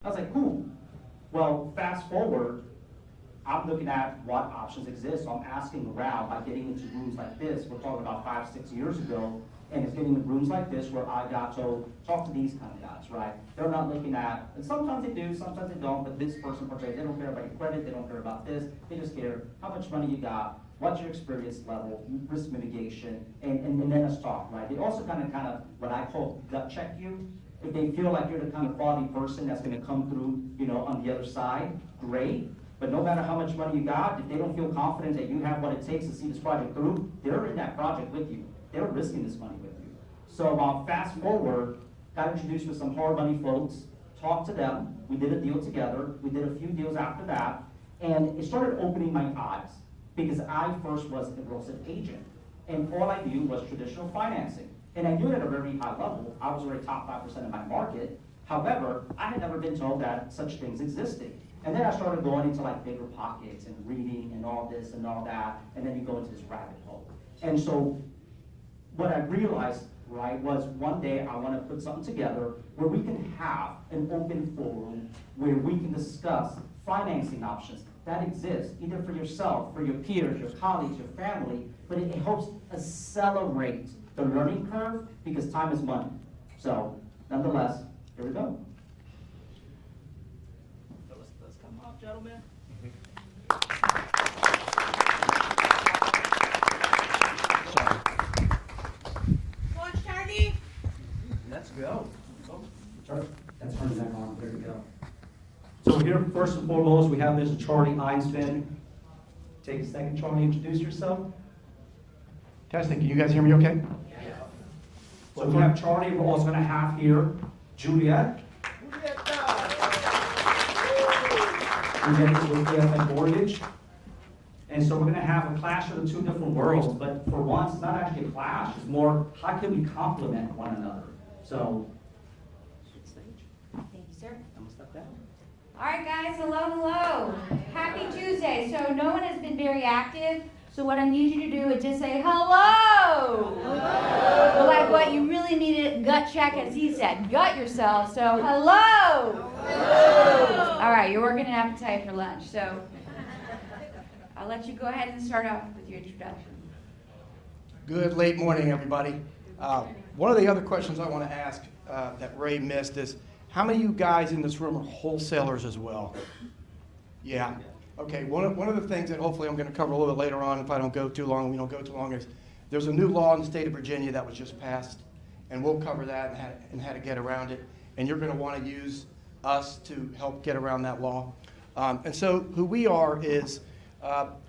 I was like, cool. Well, fast forward, I'm looking at what options exist. So I'm asking around by getting into rooms like this. We're talking about 5-6 years ago. And it's getting in rooms like this where I got to talk to these kind of guys, right? They're not looking at, and sometimes they do, sometimes they don't, but this person portrays, they don't care about your credit, they don't care about this, they just care how much money you got, what's your experience level, risk mitigation, and then us talk, right? They also kind of, what I call gut check you. If they feel like you're the kind of quality person that's gonna come through, on the other side, great. But no matter how much money you got, if they don't feel confident that you have what it takes to see this project through, they're in that project with you. They're risking this money with you. So fast forward, got introduced with some hard money folks, talked to them, we did a deal together, we did a few deals after that, and it started opening my eyes because I first was a real estate agent. And all I knew was traditional financing. And I knew it at a very high level. I was already top 5% in my market. However, I had never been told that such things existed. And then I started going into like bigger pockets and reading and all this and all that, and then you go into this rabbit hole. And so what I realized, right, was one day I want to put something together where we can have an open forum where we can discuss financing options that exist, either for yourself, for your peers, your colleagues, your family, but it helps accelerate the learning curve because time is money. So, nonetheless, here we go. Let's come up, gentlemen. Let's go. That's turning back on. There we go. So here, first and foremost, we have Mr. Charlie Einsmann. Take a second, Charlie, introduce yourself. Testing, can you guys hear me okay? Yeah. So we have Charlie. We're also going to have here Juliet. Juliet is with EFN Mortgage. And so we're going to have a clash of the two different worlds, but for once, it's not actually a clash. It's more, how can we complement one another? So, Thank you, sir. I'm going to step down. All right, guys, hello. Happy Tuesday. So no one has been very active, so what I need you to do is just say hello. Well, like what you really need a gut check, as he said, gut yourself, so hello. All right, you're working an appetite for lunch, so I'll let you go ahead and start off with your introduction. Good late morning, everybody. One of the other questions I want to ask that Ray missed is, how many of you guys in this room are wholesalers as well? Yeah. Okay, one of the things that hopefully I'm going to cover a little bit later on, if I don't go too long, we don't go too long, is there's a new law in the state of Virginia that was just passed, and we'll cover that and how to get around it. And you're going to want to use us to help get around that law. And so who we are is,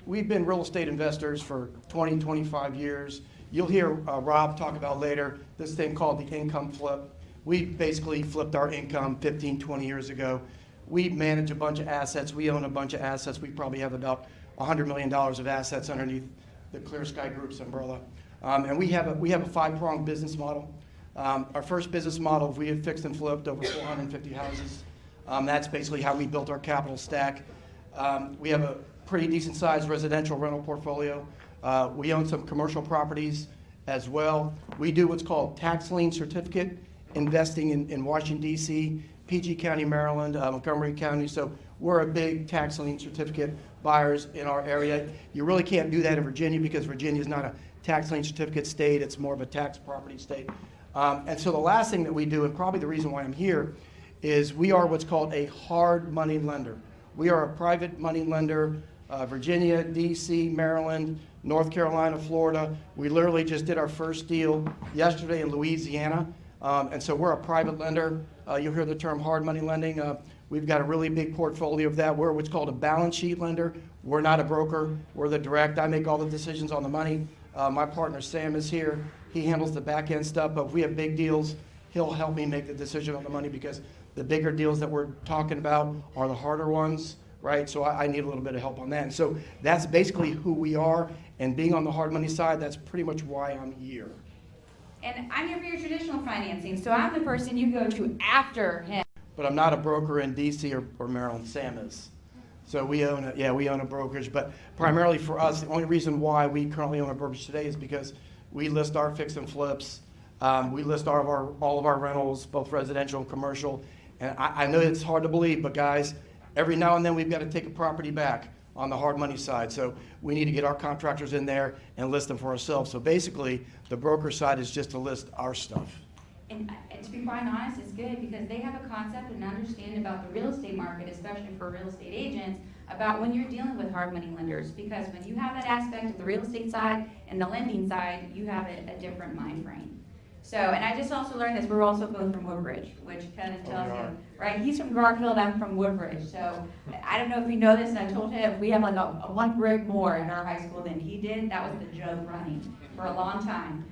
we've been real estate investors for 20, 25 years. You'll hear Rob talk about later this thing called the income flip. We basically flipped our income 15, 20 years ago. We manage a bunch of assets. We own a bunch of assets. We probably have about $100 million of assets underneath the Clear Sky Group's umbrella. And we have a five-pronged business model. Our first business model, we have fixed and flipped over 450 houses. That's basically how we built our capital stack. We have a pretty decent-sized residential rental portfolio. We own some commercial properties as well. We do what's called tax lien certificate investing in Washington, D.C., PG County, Maryland, Montgomery County. So we're a big tax lien certificate buyers in our area. You really can't do that in Virginia because Virginia is not a tax lien certificate state. It's more of a tax property state. And so the last thing that we do, and probably the reason why I'm here, is we are what's called a hard money lender. We are a private money lender, Virginia, D.C., Maryland, North Carolina, Florida. We literally just did our first deal yesterday in Louisiana. And so we're a private lender. You'll hear the term hard money lending. We've got a really big portfolio of that. We're what's called a balance sheet lender. We're not a broker. We're the direct. I make all the decisions on the money. My partner Sam is here. He handles the back end stuff, but if we have big deals, he'll help me make the decision on the money because the bigger deals that we're talking about are the harder ones, right? So I need a little bit of help on that. And so that's basically who we are. And being on the hard money side, that's pretty much why I'm here. And I'm here for your traditional financing, so I'm the person you go to after him. But I'm not a broker in D.C. or Maryland. Sam is. So we own a brokerage. But primarily for us, the only reason why we currently own a brokerage today is because we list our fix and flips. We list all of our rentals, both residential and commercial. And I know it's hard to believe, but guys, every now and then we've got to take a property back on the hard money side. So we need to get our contractors in there and list them for ourselves. So basically, the broker side is just to list our stuff. And to be quite honest, it's good because they have a concept and understanding about the real estate market, especially for real estate agents, about when you're dealing with hard money lenders. Because when you have that aspect of the real estate side and the lending side, you have a different mind frame. So, and I just also learned this, we're also both from Woodbridge, which kind of tells you, right? He's from Garfield, I'm from Woodbridge. So I don't know if you know this, and I told him we have like a 1 brick more in our high school than he did. That was the joke running for a long time.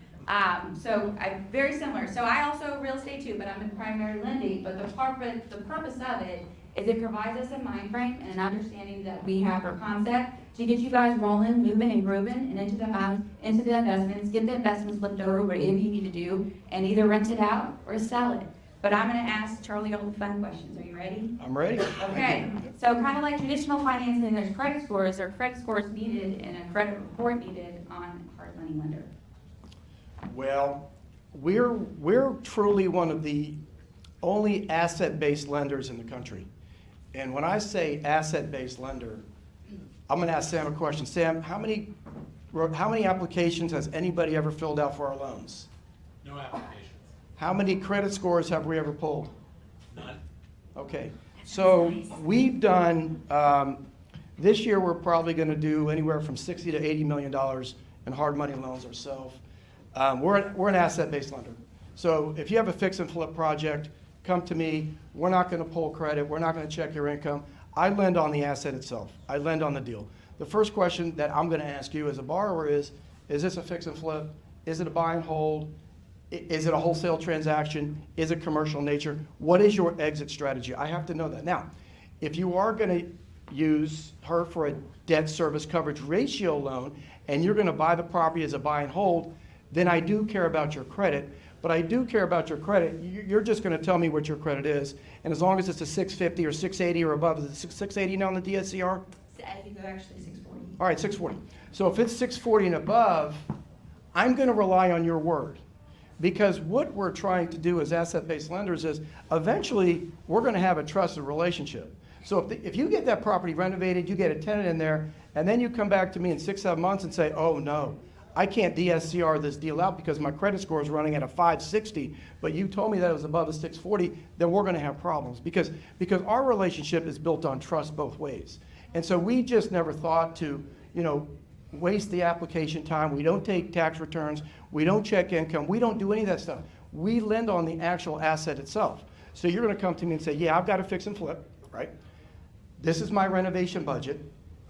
So I'm very similar. So I also real estate too, but I'm in primary lending. But the purpose of it is it provides us a mind frame and an understanding that we have our concept to get you guys rolling, moving, and grooving, and into the investments, get the investments flipped over, whatever you need to do, and either rent it out or sell it. But I'm going to ask Charlie all the fun questions. Are you ready? I'm ready. Okay. So kind of like traditional financing, there's credit scores. There are credit scores needed and a credit report needed on hard money lender. Well, we're truly one of the only asset-based lenders in the country. And when I say asset-based lender, I'm going to ask Sam a question. Sam, how many applications has anybody ever filled out for our loans? No applications. How many credit scores have we ever pulled? None. Okay, so we've done, this year we're probably going to do anywhere from $60 to $80 million in hard money loans ourselves. We're an asset-based lender. So if you have a fix and flip project, come to me. We're not going to pull credit. We're not going to check your income. I lend on the asset itself. I lend on the deal. The first question that I'm going to ask you as a borrower is this a fix and flip? Is it a buy and hold? Is it a wholesale transaction? Is it commercial in nature? What is your exit strategy? I have to know that. Now, if you are going to use her for a debt service coverage ratio loan and you're going to buy the property as a buy and hold, then I do care about your credit. But I do care about your credit. You're just going to tell me what your credit is. And as long as it's a 650 or 680 or above, is it 680 now on the DSCR? I think they're actually 640. All right, 640. So if it's 640 and above, I'm going to rely on your word. Because what we're trying to do as asset-based lenders is eventually we're going to have a trusted relationship. So if you get that property renovated, you get a tenant in there, and then you come back to me in 6-7 months and say, oh no, I can't DSCR this deal out because my credit score is running at a 560, but you told me that it was above a 640, then we're going to have problems because our relationship is built on trust both ways. And so we just never thought to, waste the application time. We don't take tax returns. We don't check income. We don't do any of that stuff. We lend on the actual asset itself. So you're going to come to me and say, yeah, I've got to fix and flip, right? This is my renovation budget.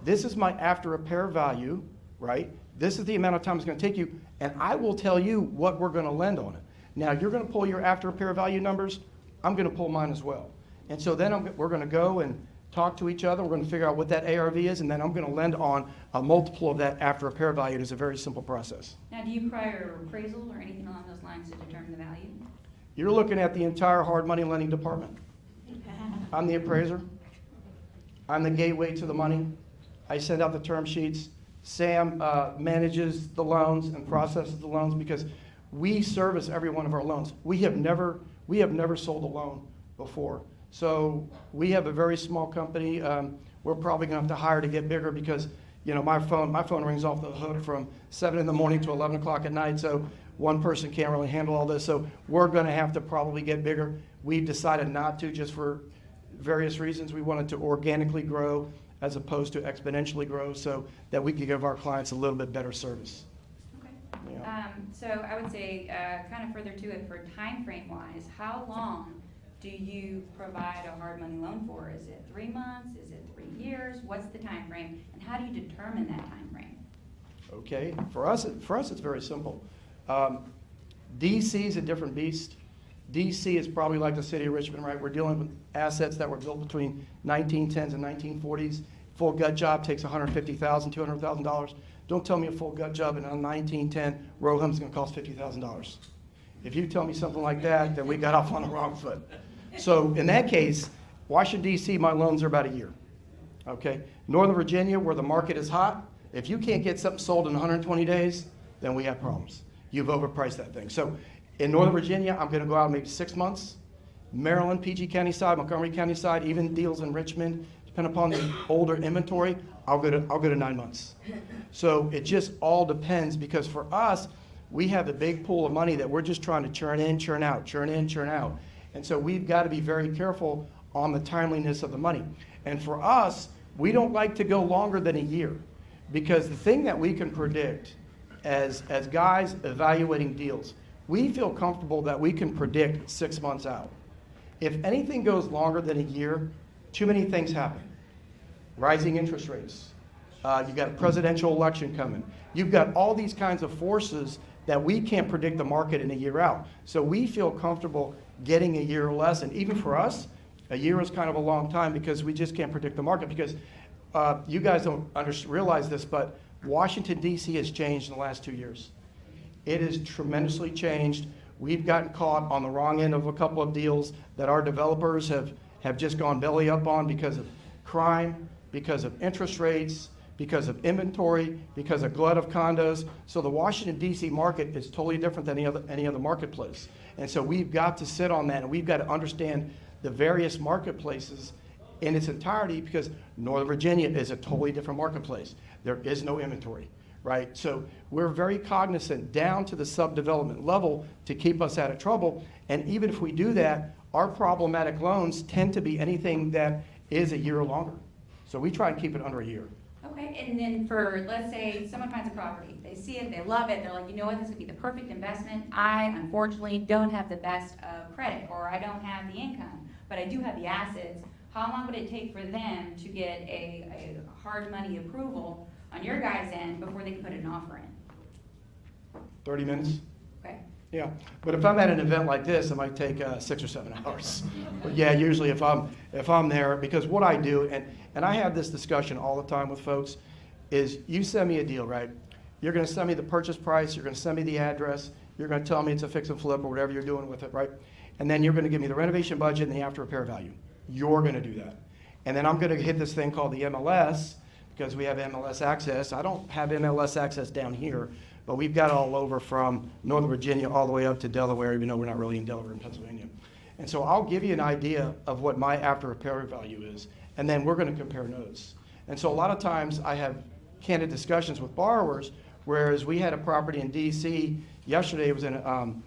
This is my after repair value, right? This is the amount of time it's going to take you, and I will tell you what we're going to lend on it. Now, you're going to pull your after repair value numbers. I'm going to pull mine as well. And so then we're going to go and talk to each other. We're going to figure out what that ARV is, and then I'm going to lend on a multiple of that after repair value. It is a very simple process. Now, do you prior appraisal or anything along those lines to determine the value? You're looking at the entire hard money lending department. I'm the appraiser. I'm the gateway to the money. I send out the term sheets. Sam manages the loans and processes the loans because we service every one of our loans. We have never sold a loan before. So we have a very small company. We're probably going to have to hire to get bigger because my phone rings off the hook from 7 in the morning to 11 o'clock at night. So one person can't really handle all this. So we're going to have to probably get bigger. We've decided not to just for various reasons. We wanted to organically grow as opposed to exponentially grow so that we could give our clients a little bit better service. Okay. Yeah. So I would say, kind of further to it, for time frame wise, how long do you provide a hard money loan for? Is it 3 months? Is it 3 years? What's the time frame? And how do you determine that time frame? Okay, for us it's very simple. DC is a different beast. DC is probably like the city of Richmond, right? We're dealing with assets that were built between 1910s and 1940s. Full gut job takes $150,000, $200,000. Don't tell me a full gut job in a 1910 row home is going to cost $50,000. If you tell me something like that, then we got off on the wrong foot. So in that case, Washington, D.C., my loans are about a year. Okay? Northern Virginia, where the market is hot, if you can't get something sold in 120 days, then we have problems. You've overpriced that thing. So in Northern Virginia, I'm going to go out maybe 6 months. Maryland, PG County side, Montgomery County side, even deals in Richmond, depending upon the older inventory, I'll go to 9 months. So it just all depends, because for us, we have a big pool of money that we're just trying to churn in, churn out, churn in, churn out. And so we've got to be very careful on the timeliness of the money. And for us, we don't like to go longer than a year, because the thing that we can predict as guys evaluating deals, we feel comfortable that we can predict 6 months out. If anything goes longer than a year, too many things happen. Rising interest rates. You've got a presidential election coming. You've got all these kinds of forces that we can't predict the market in a year out. So we feel comfortable getting a year or less. And even for us, a year is kind of a long time, because we just can't predict the market. Because you guys don't realize this, but Washington, D.C. has changed in the last 2 years. It has tremendously changed. We've gotten caught on the wrong end of a couple of deals that our developers have just gone belly up on, because of crime, because of interest rates, because of inventory, because of glut of condos. So the Washington, D.C. market is totally different than any other marketplace. And so we've got to sit on that, and we've got to understand the various marketplaces in its entirety, because Northern Virginia is a totally different marketplace. There is no inventory, right? So we're very cognizant down to the sub-development level to keep us out of trouble. And even if we do that, our problematic loans tend to be anything that is a year or longer. So we try and keep it under a year. Okay, and then for, let's say, someone finds a property, they see it, they love it, they're like, you know what, this would be the perfect investment. I, unfortunately, don't have the best credit, or I don't have the income, but I do have the assets. How long would it take for them to get a hard money approval on your guys' end before they can put an offer in? 30 minutes. Okay. Yeah, but if I'm at an event like this, it might take 6 or 7 hours. But yeah, usually if I'm there, because what I do, and I have this discussion all the time with folks, is you send me a deal, right? You're going to send me the purchase price, you're going to send me the address, you're going to tell me it's a fix and flip or whatever you're doing with it, right? And then you're going to give me the renovation budget and the after repair value. You're going to do that. And then I'm going to hit this thing called the MLS, because we have MLS access. I don't have MLS access down here, but we've got all over from Northern Virginia all the way up to Delaware, even though we're not really in Delaware and Pennsylvania. And so I'll give you an idea of what my after repair value is, and then we're going to compare notes. And so a lot of times I have candid discussions with borrowers, whereas we had a property in D.C. yesterday. It was in an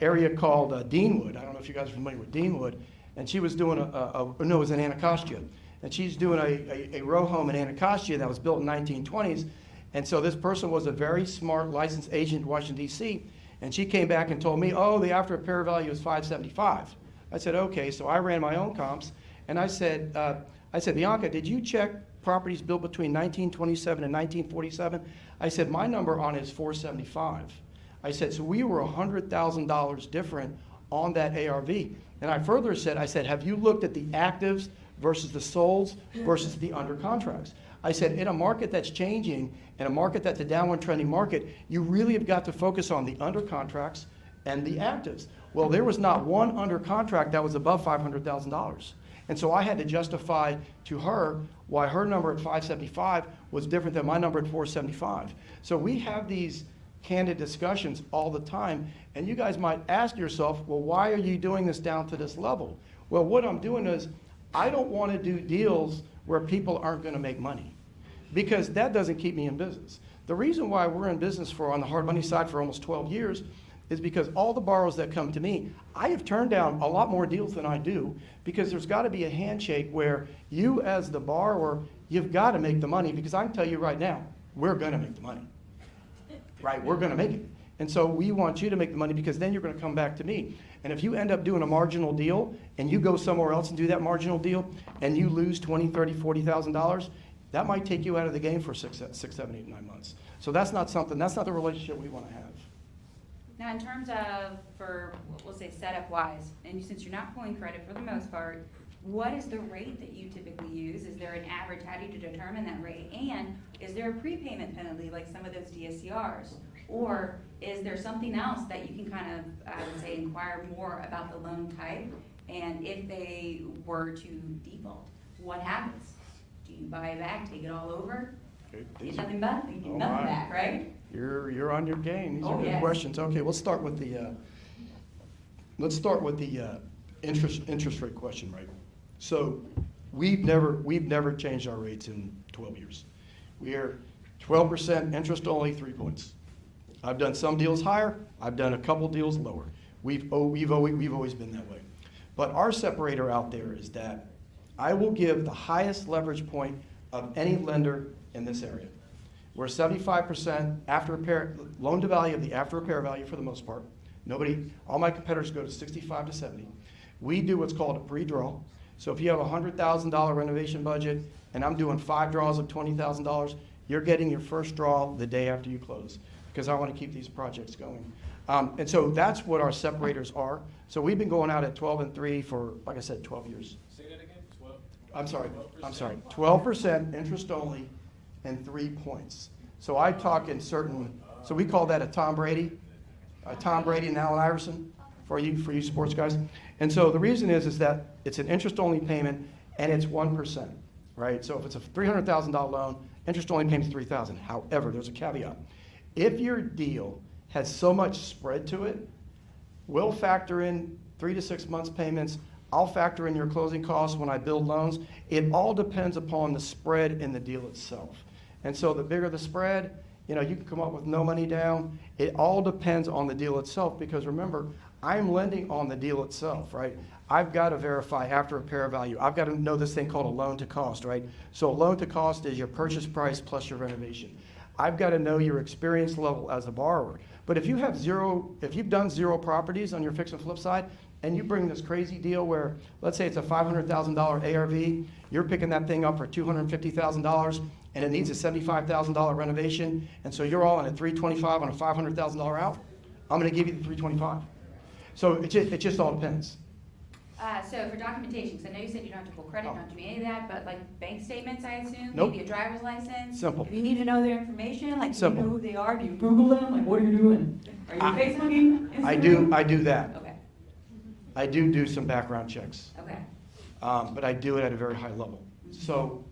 area called Deanwood. I don't know if you guys are familiar with Deanwood. And she was doing it was in Anacostia. And she's doing a row home in Anacostia that was built in 1920s. And so this person was a very smart licensed agent in Washington, D.C., and she came back and told me, oh, the after repair value is $575. I said, okay. So I ran my own comps, and I said, Bianca, did you check properties built between 1927 and 1947? I said, my number on it is $475. I said, so we were $100,000 different on that ARV. And I further said, have you looked at the actives versus the solds versus the under contracts? I said, in a market that's changing, in a market that's a downward trending market, you really have got to focus on the under contracts and the actives. Well, there was not one under contract that was above $500,000. And so I had to justify to her why her number at $575 was different than my number at $475. So we have these candid discussions all the time, and you guys might ask yourself, well, why are you doing this down to this level? Well, what I'm doing is I don't want to do deals where people aren't going to make money, because that doesn't keep me in business. The reason why we're in business on the hard money side for almost 12 years is because all the borrowers that come to me, I have turned down a lot more deals than I do, because there's got to be a handshake where you as the borrower, you've got to make the money, because I can tell you right now, we're going to make the money. Right, we're going to make it. And so we want you to make the money, because then you're going to come back to me. And if you end up doing a marginal deal and you go somewhere else and do that marginal deal and you lose $20,000, $30,000, $40,000, that might take you out of the game for 6, 7, 8, 9 months. So that's not the relationship we want to have. Now, in terms of, for, we'll say setup-wise, and since you're not pulling credit for the most part, what is the rate that you typically use? Is there an average? How do you determine that rate? And is there a prepayment penalty like some of those DSCRs? Or is there something else that you can kind of, I would say, inquire more about the loan type? And if they were to default, what happens? Do you buy it back, take it all over? Get nothing back, you get nothing back, right? You're on your game. These are good yes. questions. Okay, let's start with the interest rate question, right? So we've never changed our rates in 12 years. We are 12% interest only, 3 points. I've done some deals higher. I've done a couple deals lower. We've always been that way. But our separator out there is that I will give the highest leverage point of any lender in this area. We're 75% after repair, loan to value of the after repair value for the most part. All my competitors go to 65 to 70. We do what's called a pre-draw. So if you have a $100,000 renovation budget and I'm doing 5 draws of $20,000, you're getting your first draw the day after you close because I want to keep these projects going. And so that's what our separators are. So we've been going out at 12 and 3 for, like I said, 12 years. Say that again, 12? I'm sorry, 12% interest only and 3 points. So I talk in certain, so we call that a Tom Brady and Allen Iverson for you sports guys. And so the reason is that it's an interest only payment and it's 1%, right? So if it's a $300,000 loan, interest only payment is $3,000. However, there's a caveat. If your deal has so much spread to it, we'll factor in 3 to 6 months payments. I'll factor in your closing costs when I build loans. It all depends upon the spread in the deal itself. And so the bigger the spread, you can come up with no money down. It all depends on the deal itself because remember, I'm lending on the deal itself, right? I've got to verify after repair value. I've got to know this thing called a loan to cost, right? So a loan to cost is your purchase price plus your renovation. I've got to know your experience level as a borrower. But if you've done 0 properties on your fix and flip side, and you bring this crazy deal where, let's say it's a $500,000 ARV, you're picking that thing up for $250,000, and it needs a $75,000 renovation, and so you're all in at $325 on a $500,000 out, I'm going to give you the $325. So it just all depends. So for documentation, because I know you said you don't have to pull credit, don't do any of that, but like bank statements, I assume? Nope. Maybe a driver's license? Simple. If you need to know their information, like do you Simple. know who they are? Do you Google them? Like what are you doing? Are you Facebooking? I Instagram? do that. Okay, I do some background checks, okay. but I do it at a very high level. So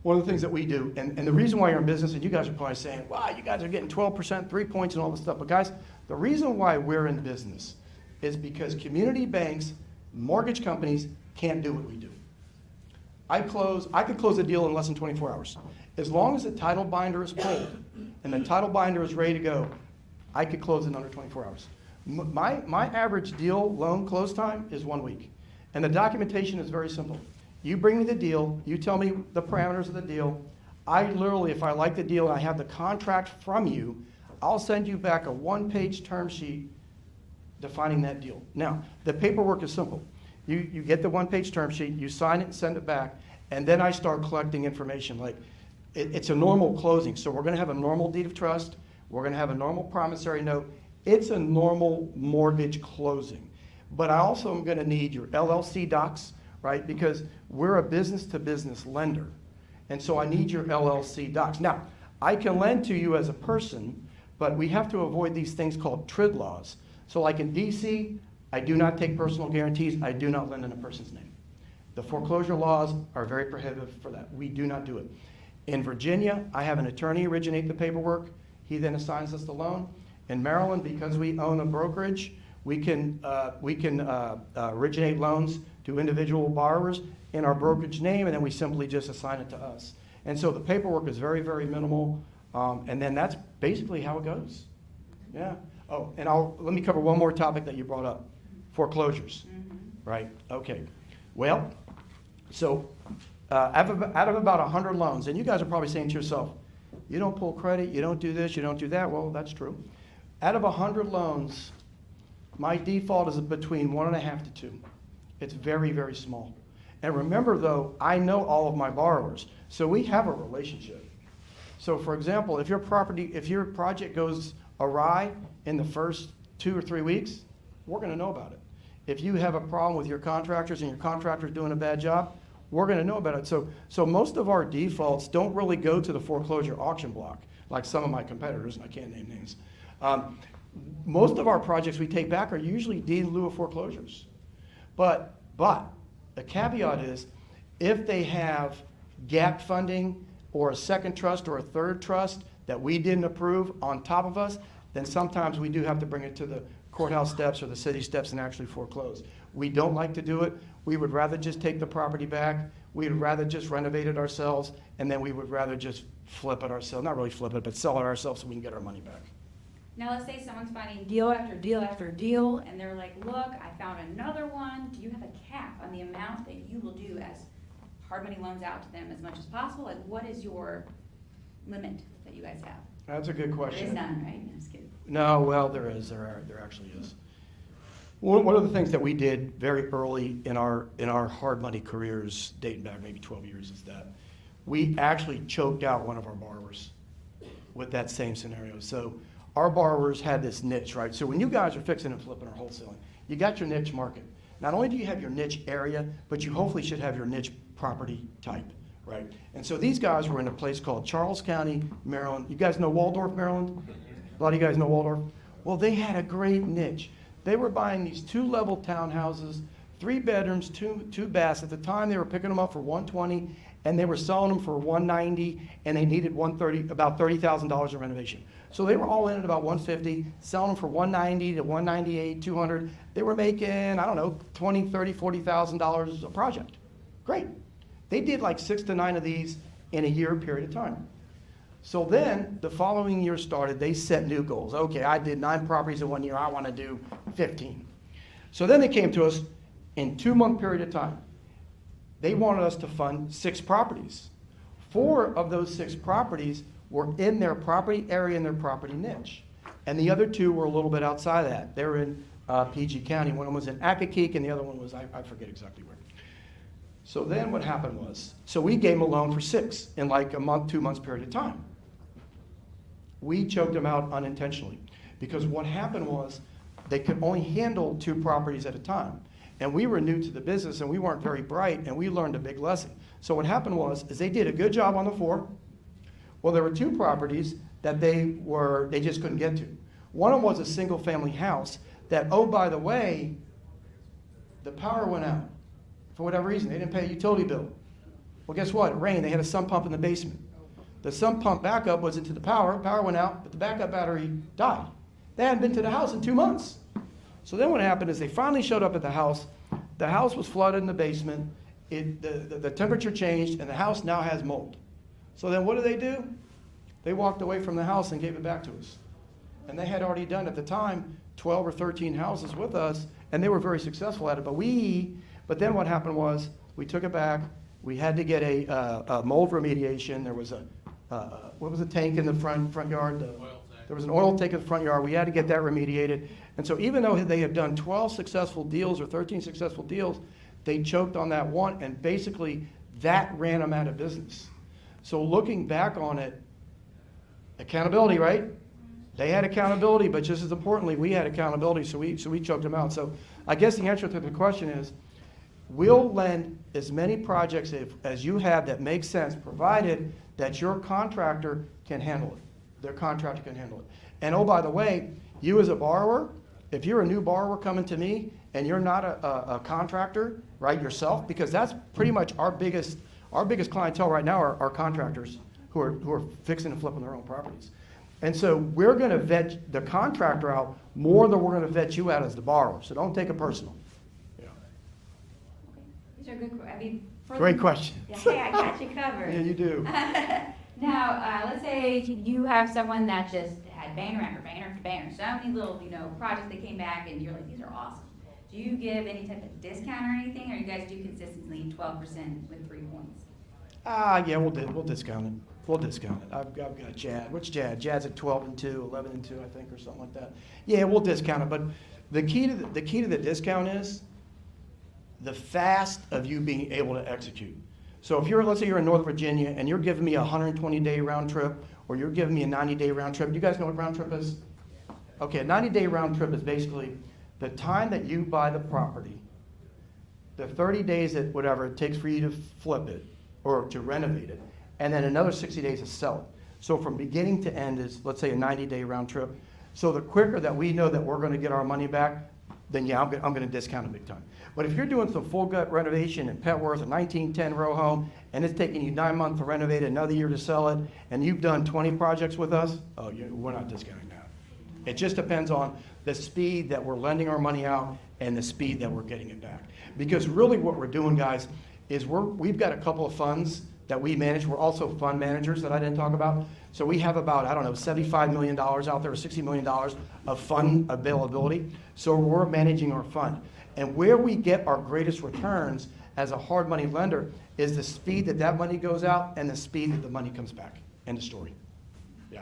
one of the things that we do, and the reason why you're in business, and you guys are probably saying, wow, you guys are getting 12%, 3 points and all this stuff. But guys, the reason why we're in business is because community banks, mortgage companies can't do what we do. I could close a deal in less than 24 hours. As long as the title binder is pulled and the title binder is ready to go, I could close in under 24 hours. My average deal loan close time is 1 week. And the documentation is very simple. You bring me the deal, you tell me the parameters of the deal. I literally, if I like the deal and I have the contract from you, I'll send you back a 1-page term sheet defining that deal. Now, the paperwork is simple. You get the 1-page term sheet, you sign it and send it back, and then I start collecting information. Like, it's a normal closing. So we're going to have a normal deed of trust. We're going to have a normal promissory note. It's a normal mortgage closing. But I also am going to need your LLC docs, right? Because we're a business-to-business lender. And so I need your LLC docs. Now, I can lend to you as a person, but we have to avoid these things called TRID laws. So like in DC, I do not take personal guarantees. I do not lend in a person's name. The foreclosure laws are very prohibitive for that. We do not do it. In Virginia, I have an attorney originate the paperwork. He then assigns us the loan. In Maryland, because we own a brokerage, we can originate loans to individual borrowers in our brokerage name, and then we simply just assign it to us. And so the paperwork is very, very minimal, and then that's basically how it goes. Yeah. Oh, and let me cover one more topic that you brought up, foreclosures. Right? Okay. Well, so out of about 100 loans, and you guys are probably saying to yourself, you don't pull credit, you don't do this, you don't do that. Well, that's true. Out of 100 loans, my default is between 1.5 to 2. It's very, very small. And remember, though, I know all of my borrowers, so we have a relationship. So, for example, if your project goes awry in the first 2 or 3 weeks, we're going to know about it. If you have a problem with your contractors and your contractor's doing a bad job, we're going to know about it. So most of our defaults don't really go to the foreclosure auction block, like some of my competitors, and I can't name names. Most of our projects we take back are usually deed in lieu of foreclosures. But the caveat is, if they have gap funding or a second trust or a third trust that we didn't approve on top of us, then sometimes we do have to bring it to the courthouse steps or the city steps and actually foreclose. We don't like to do it. We would rather just take the property back. We'd rather just renovate it ourselves, and then we would rather just flip it ourselves. Not really flip it, but sell it ourselves so we can get our money back. Now, let's say someone's finding deal after deal after deal, and they're like, look, I found another one. Do you have a cap on the amount that you will do as hard money loans out to them as much as possible? Like, what is your limit that you guys have? That's a good There question. is none, right? No, just kidding. No, well, there is. There actually is. One of the things that we did very early in our hard money careers, dating back maybe 12 years, is that we actually choked out one of our borrowers with that same scenario. So our borrowers had this niche, right? So when you guys are fixing and flipping or wholesaling, you got your niche market. Not only do you have your niche area, but you hopefully should have your niche property type, right? And so these guys were in a place called Charles County, Maryland. You guys know Waldorf, Maryland? A lot of you guys know Waldorf? Well, they had a great niche. They were buying these 2-level townhouses, 3 bedrooms, 2 baths. At the time, they were picking them up for $120, and they were selling them for $190, and they needed about $30,000 of renovation. So they were all in at about $150, selling them for $190 to $198, $200. They were making, I don't know, $20,000, $30,000, $40,000 a project. Great. They did like 6 to 9 of these in a year period of time. So then, the following year started, they set new goals. Okay, I did 9 properties in 1 year, I want to do 15. So then they came to us in 2-month period of time. They wanted us to fund 6 properties. 4 of those 6 properties were in their property area and their property niche. And the other 2 were a little bit outside of that. They were in PG County. One of them was in Accokeek, and the other one was, I forget exactly where. So then what happened was, so we gave them a loan for 6 in like a month, 2 months period of time. We choked them out unintentionally because what happened was they could only handle 2 properties at a time. And we were new to the business and we weren't very bright, and we learned a big lesson. So what happened was is they did a good job on the 4. Well, there were 2 properties that they just couldn't get to. One of them was a single family house that, oh, by the way, the power went out for whatever reason. They didn't pay a utility bill. Well, guess what? It rained. They had a sump pump in the basement. The sump pump backup was into the power. Power went out, but the backup battery died. They hadn't been to the house in 2 months. So then what happened is they finally showed up at the house. The house was flooded in the basement. The temperature changed, and the house now has mold. So then what did? They walked away from the house and gave it back to us. And they had already done, at the time, 12 or 13 houses with us, and they were very successful at it. But then what happened was we took it back. We had to get a mold remediation. There was what was a tank in the front yard? Oil tank. There was an oil tank in the front yard. We had to get that remediated. And so even though they had done 12 successful deals or 13 successful deals, they choked on that one, and basically that ran them out of business. So looking back on it, accountability, right? They had accountability, but just as importantly, we had accountability, so we choked them out. So I guess the answer to the question is, we'll lend as many projects as you have that make sense, provided that your contractor can handle it. Their contractor can handle it. And oh, by the way, you as a borrower, if you're a new borrower coming to me and you're not a contractor, right, yourself, because that's pretty much our biggest clientele right now are contractors who are fixing and flipping their own properties. And so we're going to vet the contractor out more than we're going to vet you out as the borrower. So don't take it personal. Yeah. These are good, Great question. Yeah, hey, I got you covered. Yeah, you do. Now, let's say you have someone that just had banner after banner after banner, so many little, projects that came back, and you're like, these are awesome. Do you give any type of discount or anything, or you guys do consistently 12% with 3 points? Yeah, we'll discount it. We'll discount it. I've got Jad. What's Jad? Jad's at 12 and 2, 11 and 2, I think, or something like that. Yeah, we'll discount it. But the key to the discount is the fast of you being able to execute. So if let's say you're in Northern Virginia and you're giving me a 120-day round trip, or you're giving me a 90-day round trip. You guys know what round trip is? Okay, a 90-day round trip is basically the time that you buy the property, the 30 days that whatever it takes for you to flip it or to renovate it, and then another 60 days to sell it. So from beginning to end is, let's say, a 90-day round trip. So the quicker that we know that we're going to get our money back, then yeah, I'm going to discount it big time. But if you're doing some full gut renovation in Petworth, a 1910 row home, and it's taking you 9 months to renovate it, another year to sell it, and you've done 20 projects with us, we're not discounting that. It just depends on the speed that we're lending our money out and the speed that we're getting it back. Because really what we're doing, guys, is we've got a couple of funds that we manage. We're also fund managers that I didn't talk about. So we have about, I don't know, $75 million out there, or $60 million of fund availability. So we're managing our fund. And where we get our greatest returns as a hard money lender is the speed that that money goes out and the speed that the money comes back. End of story. Yeah.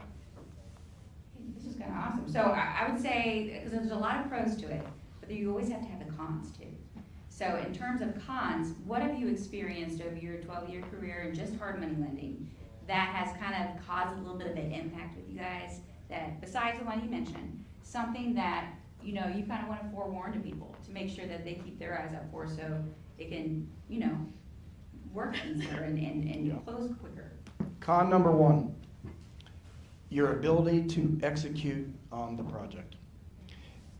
This is kind of awesome. So I would say, because there's a lot of pros to it, but you always have to have the cons too. So in terms of cons, what have you experienced over your 12-year career in just hard money lending that has kind of caused a little bit of an impact with you guys, that besides the one you mentioned, something that, you know, you kind of want to forewarn to people to make sure that they keep their eyes out for, so it can, you know, work easier and Yeah. close quicker? Con number one, your ability to execute on the project.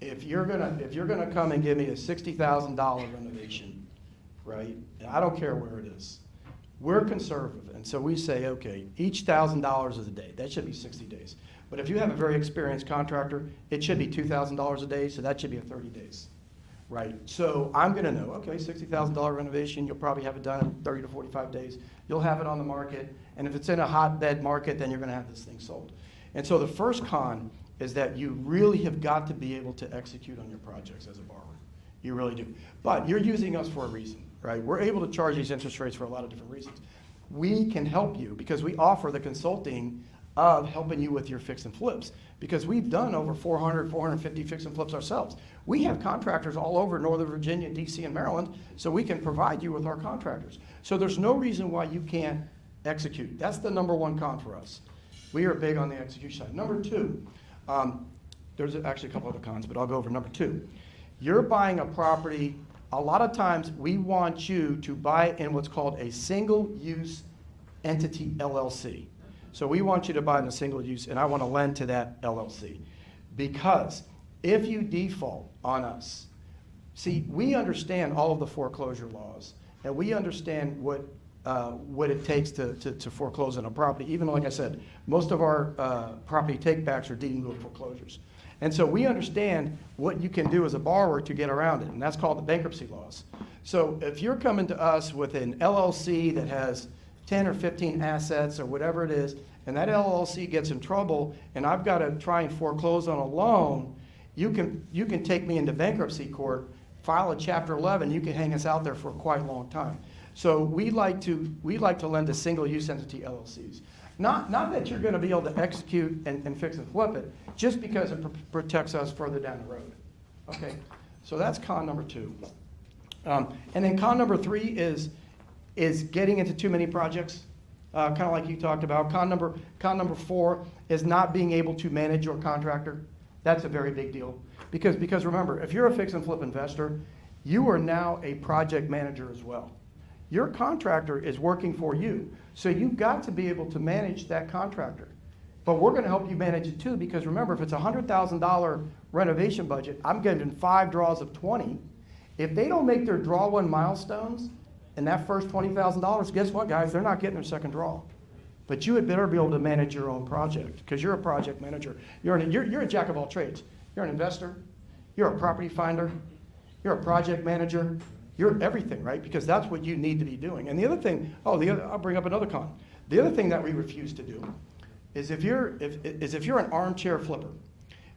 If you're gonna come and give me a $60,000 renovation, right? And I don't care where it is. We're conservative, and so we say, okay, each $1,000 is a day. That should be 60 days. But if you have a very experienced contractor, it should be $2,000 a day, so that should be a 30 days, right? So I'm gonna know, okay, $60,000 renovation, you'll probably have it done in 30 to 45 days. You'll have it on the market, and if it's in a hotbed market, then you're gonna have this thing sold. And so the first con is that you really have got to be able to execute on your projects as a borrower. You really do. But you're using us for a reason, right? We're able to charge these interest rates for a lot of different reasons. We can help you because we offer the consulting of helping you with your fix and flips, because we've done over 400, 450 fix and flips ourselves. We have contractors all over Northern Virginia, DC, and Maryland, so we can provide you with our contractors. So there's no reason why you can't execute. That's the number one con for us. We are big on the execution side. Number two, there's actually a couple other cons, but I'll go over number two. You're buying a property, a lot of times we want you to buy in what's called a single-use entity LLC. So we want you to buy in a single use, and I want to lend to that LLC. Because if you default on us, see, we understand all of the foreclosure laws, and we understand what it takes to foreclose on a property. Even like I said, most of our property takebacks are deed in lieu of foreclosures. And so we understand what you can do as a borrower to get around it, and that's called the bankruptcy laws. So if you're coming to us with an LLC that has 10 or 15 assets or whatever it is, and that LLC gets in trouble, and I've got to try and foreclose on a loan, you can take me into bankruptcy court, file a Chapter 11, you can hang us out there for quite a long time. So we like to lend to single-use entity LLCs. Not that you're going to be able to execute and fix and flip it, just because it protects us further down the road. Okay, so that's con number two. And then con number three is getting into too many projects, kind of like you talked about. Con number four is not being able to manage your contractor. That's a very big deal. Because remember, if you're a fix and flip investor, you are now a project manager as well. Your contractor is working for you. So you've got to be able to manage that contractor. But we're going to help you manage it too, because remember, if it's a $100,000 renovation budget, I'm getting 5 draws of 20. If they don't make their draw one milestones in that first $20,000, guess what, guys? They're not getting their second draw. But you had better be able to manage your own project, because you're a project manager. You're a jack of all trades. You're an investor. You're a property finder. You're a project manager. You're everything, right? Because that's what you need to be doing. And the other thing, I'll bring up another con. The other thing that we refuse to do is if you're an armchair flipper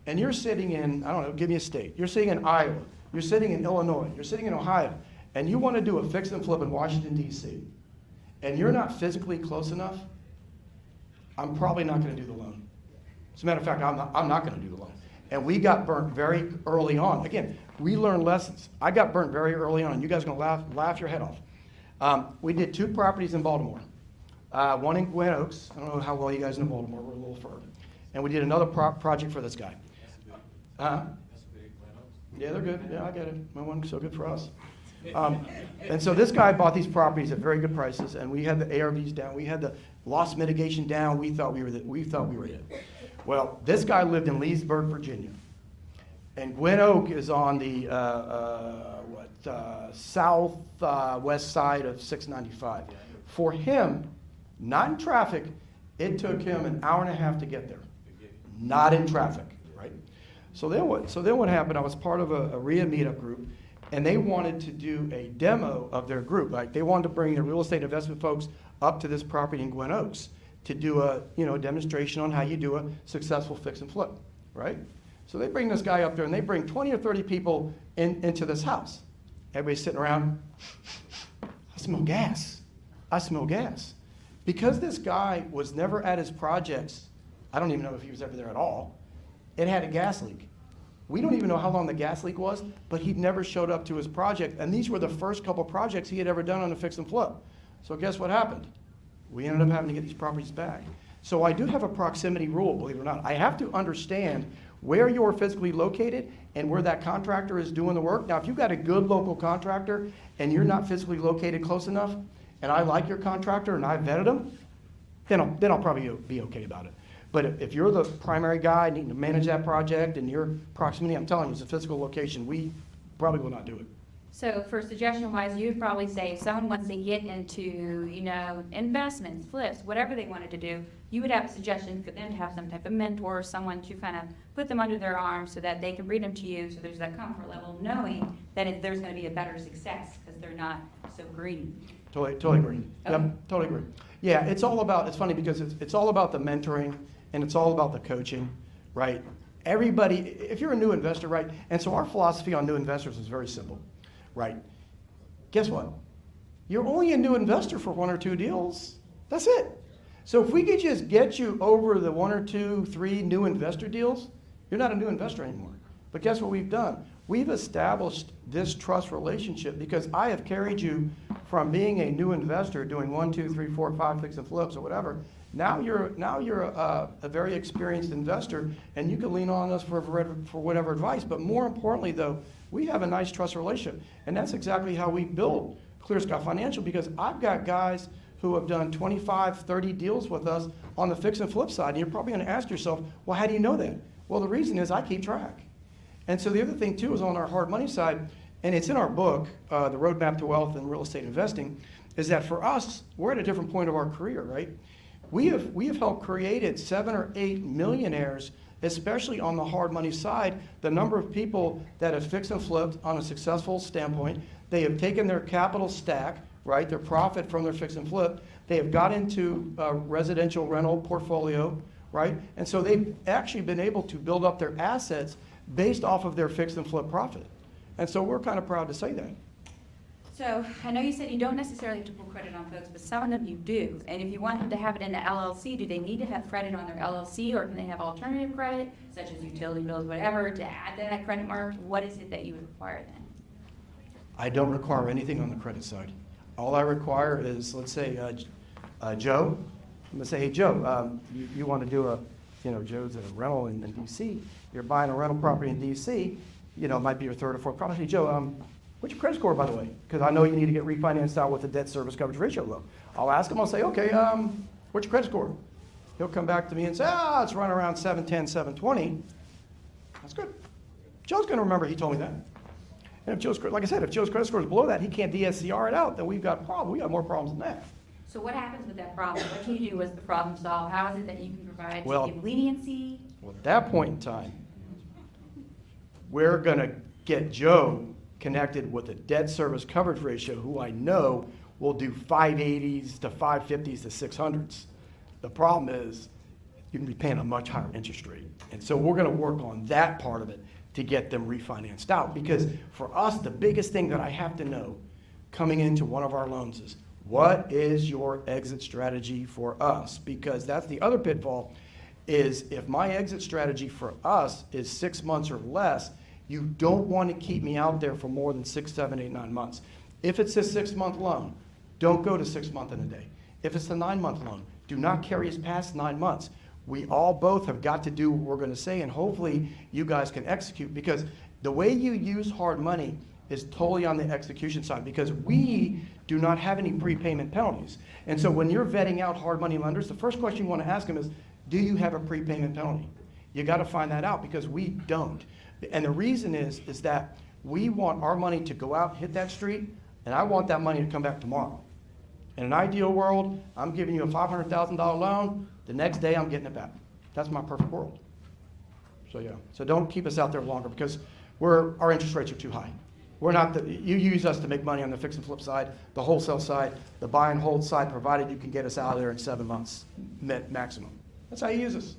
and you're sitting in, I don't know, give me a state. You're sitting in Iowa. You're sitting in Illinois. You're sitting in Ohio. And you want to do a fix and flip in Washington, D.C. and you're not physically close enough, I'm probably not going to do the loan. As a matter of fact, I'm not going to do the loan. And we got burnt very early on. Again, we learned lessons. I got burnt very early on, and you guys are going to laugh your head off. We did 2 properties in Baltimore. One in Gwen Oaks. I don't know how well you guys know Baltimore. We're a little further. And we did another project for this guy. Yeah, they're good. Yeah, I get it. My one's so good for us. And so this guy bought these properties at very good prices, and we had the ARVs down. We had the loss mitigation down. We thought we were it. Well, this guy lived in Leesburg, Virginia, and Gwen Oak is on the southwest side of 695. For him, not in traffic, it took him an hour and a half to get there. Not in traffic, right? So then what happened, I was part of a RIA meetup group, and they wanted to do a demo of their group. Like, they wanted to bring the real estate investment folks up to this property in Glen Oaks to do a demonstration on how you do a successful fix and flip, right? So they bring this guy up there, and they bring 20 or 30 people into this house. Everybody's sitting around. I smell gas. I smell gas. Because this guy was never at his projects, I don't even know if he was ever there at all, it had a gas leak. We don't even know how long the gas leak was, but he'd never showed up to his project, and these were the first couple projects he had ever done on a fix and flip. So guess what happened? We ended up having to get these properties back. So I do have a proximity rule, believe it or not. I have to understand where you're physically located and where that contractor is doing the work. Now, if you've got a good local contractor and you're not physically located close enough, and I like your contractor and I vetted him, then I'll probably be okay about it. But if you're the primary guy needing to manage that project and your proximity, I'm telling you, it's a physical location, we probably will not do it. So for suggestion-wise, you'd probably say if someone wants to get into, investments, flips, whatever they wanted to do, you would have a suggestion for them to have some type of mentor, someone to kind of put them under their arm so that they can read them to you, so there's that comfort level knowing that there's going to be a better success because they're not so greedy. Totally agree. Okay. Yep, totally agree. Yeah, it's funny because it's all about the mentoring and it's all about the coaching, right? Everybody, if you're a new investor, right? And so our philosophy on new investors is very simple, right? Guess what? You're only a new investor for 1 or 2 deals. That's it. So if we could just get you over the 1 or 2, 3 new investor deals, you're not a new investor anymore. But guess what we've done? We've established this trust relationship because I have carried you from being a new investor doing 1, 2, 3, 4, 5 fix and flips or whatever. Now you're a very experienced investor, and you can lean on us for whatever advice. But more importantly, though, we have a nice trust relationship, and that's exactly how we build Clear Sky Financial. Because I've got guys who have done 25, 30 deals with us on the fix and flip side, and you're probably going to ask yourself, well, how do you know that? Well, the reason is I keep track. And so the other thing too is on our hard money side, and it's in our book, The Roadmap to Wealth and Real Estate Investing, is that for us, we're at a different point of our career, right? We have helped created 7 or 8 millionaires, especially on the hard money side. The number of people that have fixed and flipped on a successful standpoint, they have taken their capital stack, right, their profit from their fix and flip, they have got into a residential rental portfolio, right? And so they've actually been able to build up their assets based off of their fix and flip profit. And so we're kind of proud to say that. So I know you said you don't necessarily have to pull credit on folks, but some of them you do. And if you want them to have it in an LLC, do they need to have credit on their LLC, or can they have alternative credit, such as utility bills, whatever, to add to that credit mark? What is it that you would require then? I don't require anything on the credit side. All I require is, let's say, Joe. I'm gonna say, hey, Joe, you want to do Joe's a rental in D.C. You're buying a rental property in D.C. It might be your 3rd or 4th property. Hey, Joe, what's your credit score, by the way? Because I know you need to get refinanced out with the debt service coverage ratio low. I'll ask him, I'll say, okay, what's your credit score? He'll come back to me and say, it's running around 710, 720. That's good. Joe's going to remember he told me that. And if Joe's, like I said, if Joe's credit score is below that, he can't DSCR it out, then we've got problems. We got more problems than that. So what happens with that problem? What can you do as the problem solve? How is it that you can provide to Well, give leniency? Well, at that point in time, we're going to get Joe connected with a debt service coverage ratio who I know will do 580s to 550s to 600s. The problem is you can be paying a much higher interest rate. And so we're going to work on that part of it to get them refinanced out. Because for us, the biggest thing that I have to know coming into one of our loans is, what is your exit strategy for us? Because that's the other pitfall, is if my exit strategy for us is 6 months or less, you don't want to keep me out there for more than 6, 7, 8, 9 months. If it's a 6-month loan, don't go to 6 months and a day. If it's a 9-month loan, do not carry us past 9 months. We all both have got to do what we're going to say, and hopefully you guys can execute, because the way you use hard money is totally on the execution side, because we do not have any prepayment penalties. And so when you're vetting out hard money lenders, the first question you want to ask them is, do you have a prepayment penalty? You got to find that out, because we don't. And the reason is that we want our money to go out, hit that street, and I want that money to come back tomorrow. In an ideal world, I'm giving you a $500,000 loan, the next day I'm getting it back. That's my perfect world. So yeah, so don't keep us out there longer because our interest rates are too high. We're not you use us to make money on the fix and flip side, the wholesale side, the buy and hold side, provided you can get us out of there in 7 months maximum. That's how you use us.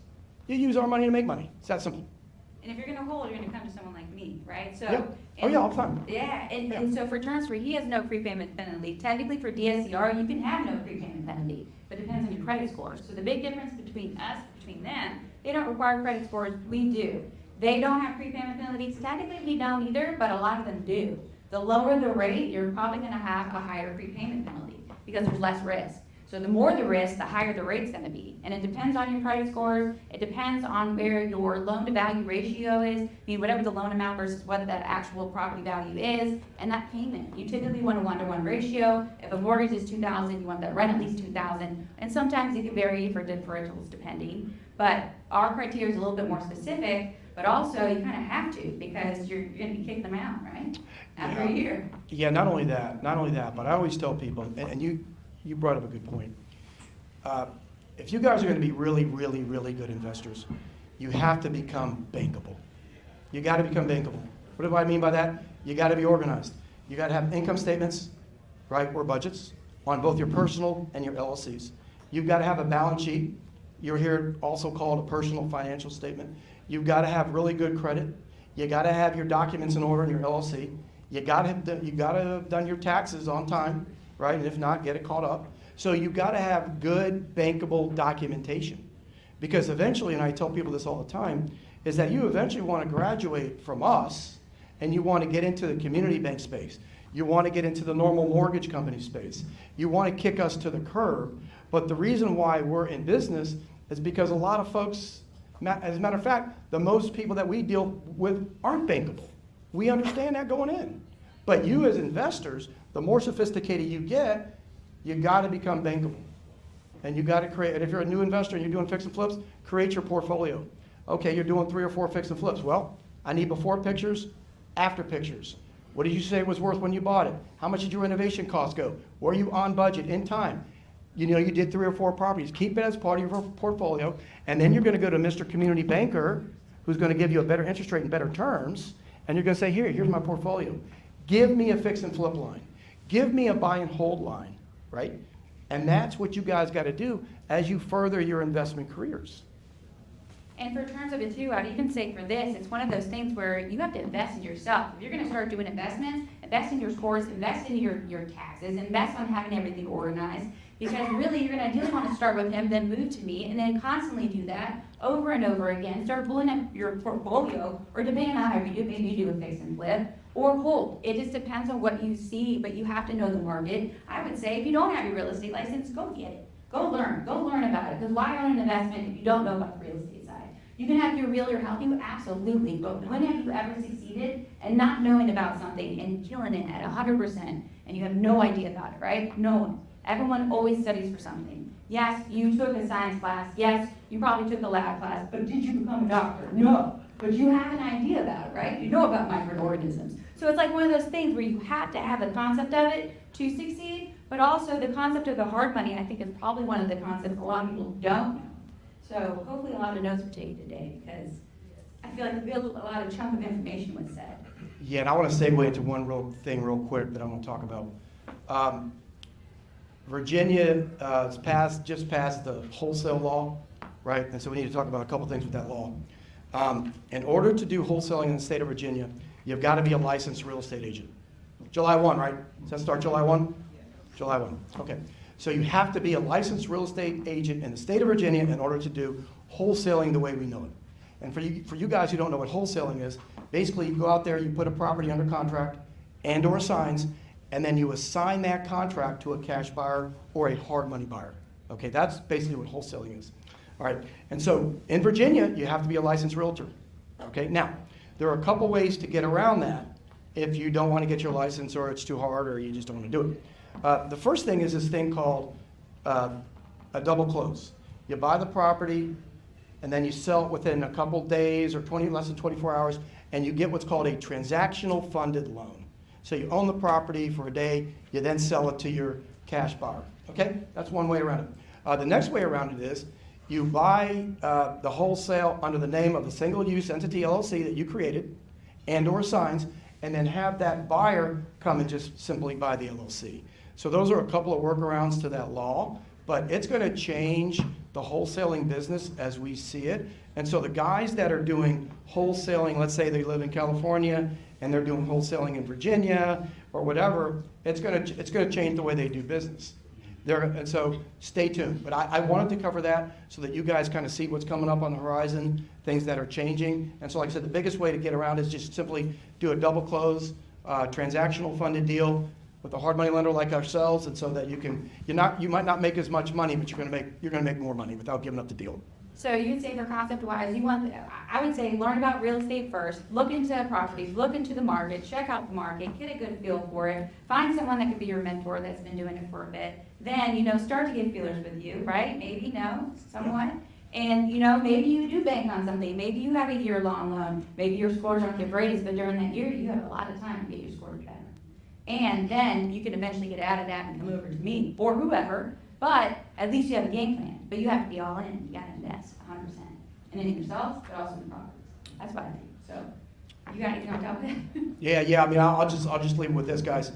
You use our money to make money. It's that simple. And if you're gonna hold, you're gonna come to someone like me, right? So. Yeah. Oh yeah, all the time. Yeah, and so for transfer, he has no prepayment penalty. Technically for DSCR, you can have no prepayment penalty, but it depends on your credit score. So the big difference between us, between them, they don't require credit scores, we do. They don't have prepayment penalties, technically we don't either, but a lot of them do. The lower the rate, you're probably gonna have a higher prepayment penalty because there's less risk. So the more the risk, the higher the rate's gonna be. And it depends on your credit score, it depends on where your loan to value ratio is, I mean, whatever the loan amount versus what that actual property value is, and that payment. You typically want a 1-to-1 ratio. If a mortgage is $2,000, you want that rent at least $2,000. And sometimes it can vary for differentials depending. But our criteria is a little bit more specific, but also you kind of have to because you're gonna be kicking them out, right? After a year. Yeah, not only that, but I always tell people, and you brought up a good point. If you guys are going to be really, really, really good investors, you have to become bankable. You got to become bankable. What do I mean by that? You got to be organized. You got to have income statements, right, or budgets on both your personal and your LLCs. You've got to have a balance sheet. You're here also called a personal financial statement. You've got to have really good credit. You got to have your documents in order in your LLC. You got to have done your taxes on time, right? And if not, get it caught up. So you've got to have good bankable documentation. Because eventually, and I tell people this all the time, is that you eventually want to graduate from us and you want to get into the community bank space. You want to get into the normal mortgage company space. You want to kick us to the curb. But the reason why we're in business is because a lot of folks, as a matter of fact, the most people that we deal with aren't bankable. We understand that going in. But you as investors, the more sophisticated you get, you got to become bankable. And you got to create, and if you're a new investor and you're doing fix and flips, create your portfolio. Okay, you're doing 3 or 4 fix and flips. Well, I need before pictures, after pictures. What did you say it was worth when you bought it? How much did your renovation costs go? Were you on budget, in time? You know, you did 3 or 4 properties. Keep it as part of your portfolio, and then you're going to go to Mr. Community Banker, who's going to give you a better interest rate and better terms, and you're going to say, here's my portfolio. Give me a fix and flip line. Give me a buy and hold line, right? And that's what you guys got to do as you further your investment careers. And for terms of it too, I'd even say for this, it's one of those things where you have to invest in yourself. If you're going to start doing investments, invest in your scores, invest in your taxes, invest on having everything organized. Because really, you're going to ideally want to start with him, then move to me, and then constantly do that over and over again. Start pulling up your portfolio, or depending on how you do, maybe you do a fix and flip, or hold. It just depends on what you see, but you have to know the market. I would say if you don't have your real estate license, go get it. Go learn about it. Because why own an investment if you don't know about the real estate side? You can have your realtor help you, absolutely, but when have you ever succeeded and not knowing about something and killing it at 100% and you have no idea about it, right? No one. Everyone always studies for something. Yes, you took a science class. Yes, you probably took a lab class, but did you become a doctor? No. But you have an idea about it, right? You know about microorganisms. So it's like one of those things where you have to have the concept of it to succeed, but also the concept of the hard money, I think, is probably one of the concepts a lot of people don't know. So hopefully a lot of notes were taken today because I feel like a lot of chunk of information was said. Yeah, and I want to segue into one real quick that I'm going to talk about. Virginia just passed the wholesale law, right? And so we need to talk about a couple things with that law. In order to do wholesaling in the state of Virginia, you've got to be a licensed real estate agent. July 1, right? Does that start July 1? July 1, okay. So you have to be a licensed real estate agent in the state of Virginia in order to do wholesaling the way we know it. And for you guys who don't know what wholesaling is, basically you go out there, you put a property under contract and or assigns, and then you assign that contract to a cash buyer or a hard money buyer. Okay, that's basically what wholesaling is. All right, and so in Virginia, you have to be a licensed realtor. Okay, now, there are a couple ways to get around that if you don't want to get your license or it's too hard or you just don't want to do it. The first thing is this thing called a double close. You buy the property and then you sell it within a couple days or less than 24 hours, and you get what's called a transactional funded loan. So you own the property for a day, you then sell it to your cash buyer. Okay, that's one way around it. The next way around it is You buy the wholesale under the name of the single-use entity LLC that you created and/or signs, and then have that buyer come and just simply buy the LLC. So those are a couple of workarounds to that law, but it's going to change the wholesaling business as we see it. And so the guys that are doing wholesaling, let's say they live in California and they're doing wholesaling in Virginia or whatever, it's going to change the way they do business. And so stay tuned. But I wanted to cover that so that you guys kind of see what's coming up on the horizon, things that are changing. And so like I said, the biggest way to get around is just simply do a double close, transactional funded deal with a hard money lender like ourselves, and so that you might not make as much money, but you're going to make more money without giving up the deal. So you would say for concept-wise, I would say learn about real estate first, look into properties, look into the market, check out the market, get a good feel for it, find someone that could be your mentor that's been doing it for a bit. Then, start to get feelers with you, right? Maybe, somewhat. And, maybe you do bank on something. Maybe you have a year-long loan. Maybe your scores aren't the greatest, but during that year, you have a lot of time to get your scores better. And then you can eventually get out of that and come over to me or whoever, but at least you have a game plan. But you have to be all in. You got to invest 100%. And in yourselves, but also in the properties. That's what I think. So, you got anything on top of that? Yeah. I mean, I'll just leave it with this, guys.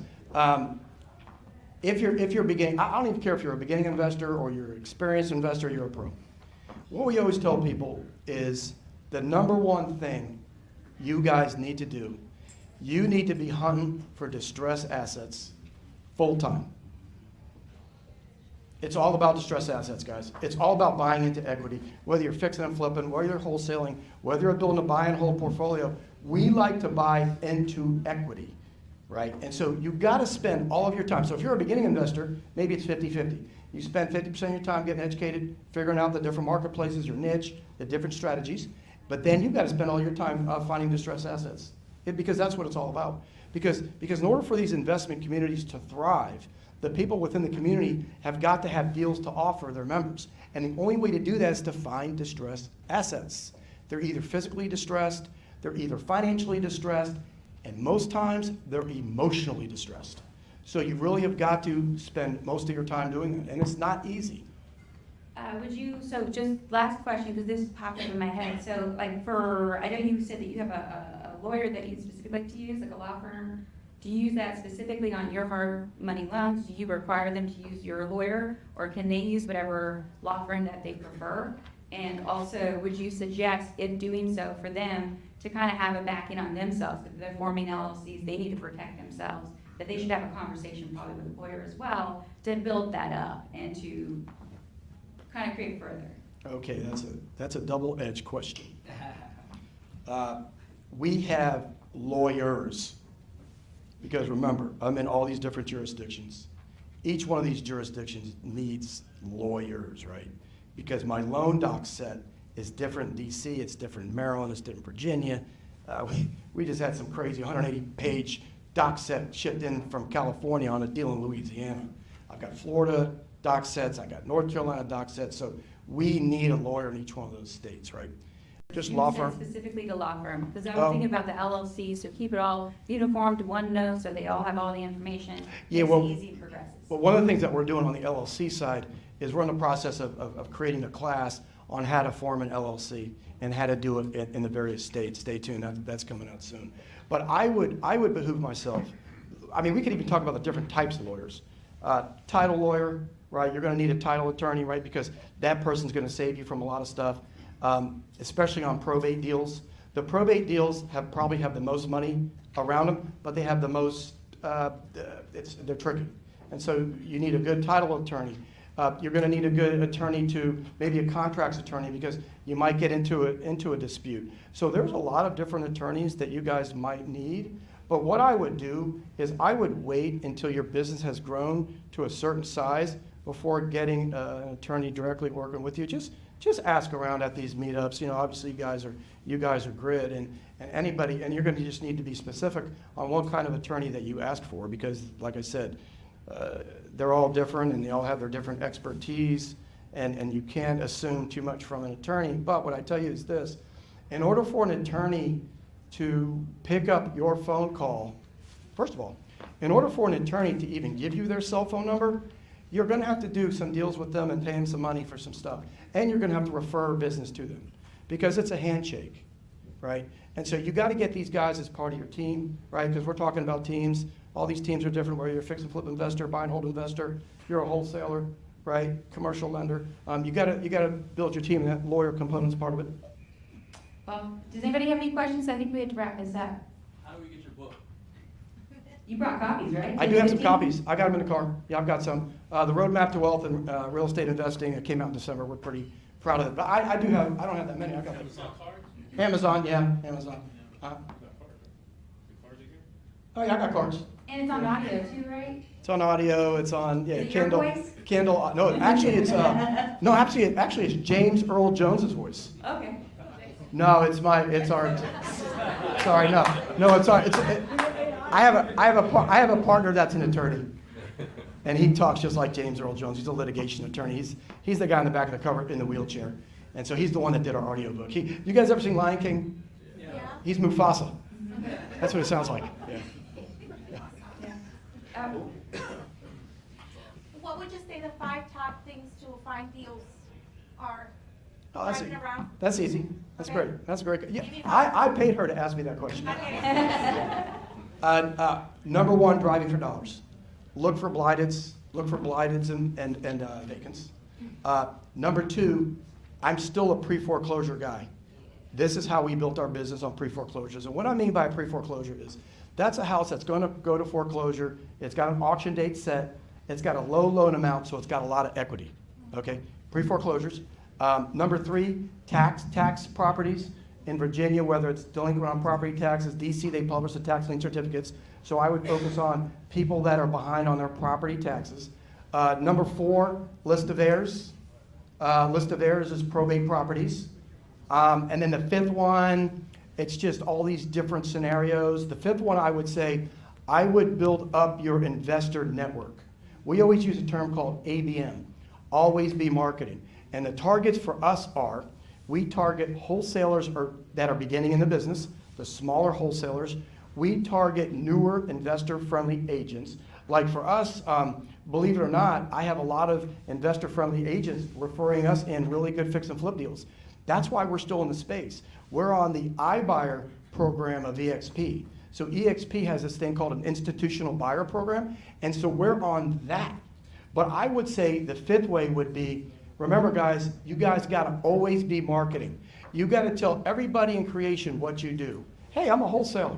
If you're beginning, I don't even care if you're a beginning investor or you're an experienced investor, you're a pro. What we always tell people is the number one thing you guys need to do, you need to be hunting for distressed assets full time. It's all about distressed assets, guys. It's all about buying into equity, whether you're fixing and flipping, whether you're wholesaling, whether you're building a buy and hold portfolio. We like to buy into equity, right? And so you've got to spend all of your time. So if you're a beginning investor, maybe it's 50-50. You spend 50% of your time getting educated, figuring out the different marketplaces, your niche, the different strategies. But then you've got to spend all your time finding distressed assets, because that's what it's all about. Because in order for these investment communities to thrive, the people within the community have got to have deals to offer their members. And the only way to do that is to find distressed assets. They're either physically distressed, they're either financially distressed, and most times they're emotionally distressed. So you really have got to spend most of your time doing that, and it's not easy. So just last question, because this popped up in my head. So I know you said that you have a lawyer that you specifically like to use, like a law firm. Do you use that specifically on your hard money loans? Do you require them to use your lawyer, or can they use whatever law firm that they prefer? And also, would you suggest in doing so for them to kind of have a backing on themselves? If they're forming LLCs, they need to protect themselves, that they should have a conversation probably with a lawyer as well to build that up and to kind of create further. Okay, that's a double-edged question. We have lawyers, because remember, I'm in all these different jurisdictions. Each one of these jurisdictions needs lawyers, right? Because my loan doc set is different in DC, it's different in Maryland, it's different in Virginia. We just had some crazy 180-page doc set shipped in from California on a deal in Louisiana. I've got Florida doc sets, I got North Carolina doc sets, so we need a lawyer in each one of those states, right? Just law firm. Specifically to law firm, because I was thinking about the LLC, so keep it all uniform to one note so they all have all the information. Yeah, Makes well, it easy and progressive. Well, one of the things that we're doing on the LLC side is we're in the process of creating a class on how to form an LLC and how to do it in the various states. Stay tuned, that's coming out soon. But I would behoove myself, I mean, we could even talk about the different types of lawyers. Title lawyer, right? You're going to need a title attorney, right? Because that person's going to save you from a lot of stuff. Especially on probate deals. The probate deals probably have the most money around them, but they have the most, they're tricky. And so you need a good title attorney. You're going to need a good attorney maybe a contracts attorney, because you might get into a dispute. So there's a lot of different attorneys that you guys might need. But what I would do is I would wait until your business has grown to a certain size before getting an attorney directly working with you. Just ask around at these meetups. Obviously you guys are grid, and anybody, and you're going to just need to be specific on what kind of attorney that you ask for, because like I said, they're all different and they all have their different expertise, and you can't assume too much from an attorney. But what I tell you is this: in order for an attorney to pick up your phone call, first of all, in order for an attorney to even give you their cell phone number, you're going to have to do some deals with them and pay them some money for some stuff. And you're going to have to refer business to them because it's a handshake, right? And so you got to get these guys as part of your team, right? Because we're talking about teams. All these teams are different, whether you're a fix and flip investor, buy and hold investor, you're a wholesaler, right? Commercial lender. You got to build your team, and that lawyer component's part of it. Well, does anybody have any questions? I think we have to wrap this up. How do we get your book? You brought copies, right? I do have some copies. I got them in the car. Yeah, I've got some. The Roadmap to Wealth and Real Estate Investing, it came out in December. We're pretty proud of it. But I don't have that many. I got Amazon cards? Amazon, yeah, Amazon. You got cards? The cards are here? Oh yeah, I got cards. And it's on audio too, right? It's on audio. It's on Is it your Kindle. voice? Kindle. No, actually it's no, actually it's James Earl Jones's voice. Okay. No, it's our. Sorry, no, it's our. I have a partner that's an attorney, and he talks just like James Earl Jones. He's a litigation attorney. He's the guy in the back of the cover in the wheelchair, and so he's the one that did our audio book. You guys ever seen Lion King? Yeah. He's Mufasa. That's what it sounds like. Yeah. What would you say the 5 top things to find deals are? Oh, that's Driving around? That's easy. That's Okay. great. That's great. Yeah, Maybe I paid her to ask me that question. Okay. Number one, driving for dollars. Look for blighteds. Look for blighteds and vacants. Number two, I'm still a pre-foreclosure guy. This is how we built our business on pre-foreclosures. And what I mean by a pre-foreclosure is that's a house that's going to go to foreclosure. It's got an auction date set. It's got a low loan amount, so it's got a lot of equity. Okay, pre-foreclosures. Number three, tax properties in Virginia, whether it's delinquent on property taxes. DC, they publish the tax lien certificates. So I would focus on people that are behind on their property taxes. Number four, list of heirs. List of heirs is probate properties. And then the fifth one, it's just all these different scenarios. The fifth one, I would say, I would build up your investor network. We always use a term called ABM, always be marketing. And the targets for us are, we target wholesalers that are beginning in the business, the smaller wholesalers. We target newer investor-friendly agents. Like for us, believe it or not, I have a lot of investor-friendly agents referring us in really good fix and flip deals. That's why we're still in the space. We're on the iBuyer program of EXP. So EXP has this thing called an institutional buyer program, and so we're on that. But I would say the fifth way would be, remember guys, you guys gotta always be marketing. You gotta tell everybody in creation what you do. Hey, I'm a wholesaler.